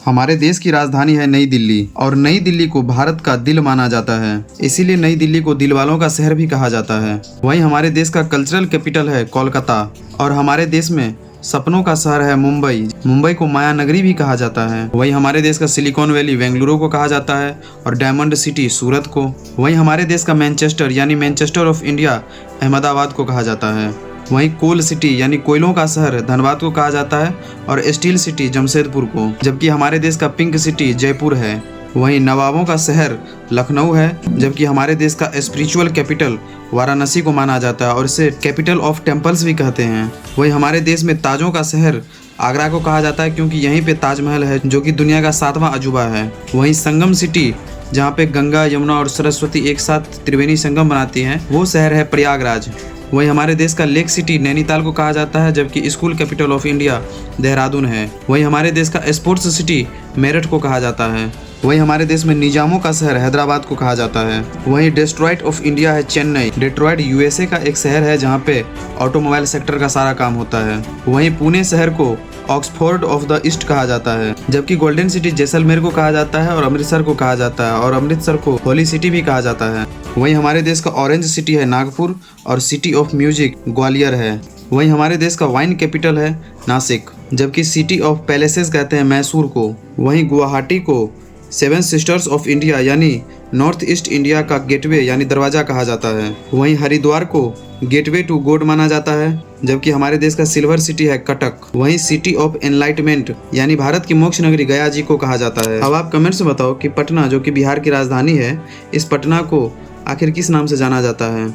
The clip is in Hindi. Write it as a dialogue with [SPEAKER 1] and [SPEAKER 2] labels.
[SPEAKER 1] हमारे देश की राजधानी है नई दिल्ली और नई दिल्ली को भारत का दिल माना जाता है, इसीलिए नई दिल्ली को दिल वालों का शहर भी कहा जाता है। वहीं हमारे देश का कल्चरल कैपिटल है कोलकाता और हमारे देश में सपनों का शहर है मुंबई। मुंबई को माया नगरी भी कहा जाता है। वहीं हमारे देश का सिलिकॉन वैली बेंगलुरु को कहा जाता है और डायमंड सिटी सूरत को। वहीं हमारे देश का मैनचेस्टर यानी मैनचेस्टर ऑफ इंडिया अहमदाबाद को कहा जाता है। वहीं कोल सिटी यानी कोयलों का शहर धनबाद को कहा जाता है और स्टील सिटी जमशेदपुर को, जबकि हमारे देश का पिंक सिटी जयपुर है। वहीं नवाबों का शहर लखनऊ है, जबकि हमारे देश का स्पिरिचुअल कैपिटल वाराणसी को माना जाता है और इसे कैपिटल ऑफ टेम्पल्स भी कहते हैं। वहीं हमारे देश में ताजों का शहर आगरा को कहा जाता है, क्योंकि यहीं पे ताजमहल है जो कि दुनिया का 7वां अजूबा है। वहीं संगम सिटी, जहाँ पे गंगा यमुना और सरस्वती एक साथ त्रिवेणी संगम बनाती हैं, वो शहर है प्रयागराज। वहीं हमारे देश का लेक सिटी नैनीताल को कहा जाता है, जबकि school capital of India Dehradun है। वहीं हमारे देश का स्पोर्ट्स सिटी मेरठ को कहा जाता है। वहीं हमारे देश में निजामों का शहर हैदराबाद को कहा जाता है। वहीं डेट्रॉइट ऑफ इंडिया है चेन्नई। डेट्रॉइट यूएसए का एक शहर है जहां पे ऑटोमोबाइल सेक्टर का सारा काम होता है। वहीं पुणे शहर को ऑक्सफोर्ड ऑफ द ईस्ट कहा जाता है, जबकि गोल्डन सिटी जैसलमेर को कहा जाता है और अमृतसर को कहा जाता है और अमृतसर को होली सिटी भी कहा जाता है। वहीं हमारे देश का ऑरेंज सिटी है नागपुर और सिटी ऑफ म्यूजिक ग्वालियर है। वहीं हमारे देश का वाइन कैपिटल है नासिक, जबकि सिटी ऑफ पैलेसेस कहते हैं मैसूर को। वहीं गुवाहाटी को 7 सिस्टर्स ऑफ इंडिया यानी नॉर्थ ईस्ट इंडिया का गेटवे यानी दरवाजा कहा जाता है। वहीं हरिद्वार को गेटवे टू गॉड माना जाता है, जबकि हमारे देश का सिल्वर सिटी है कटक। वहीं सिटी ऑफ एनलाइटमेंट यानी भारत की मोक्ष नगरी गया जी को कहा जाता है। अब आप कमेंट से बताओ कि पटना जो कि बिहार की राजधानी है, इस पटना को आखिर किस नाम से जाना जाता है।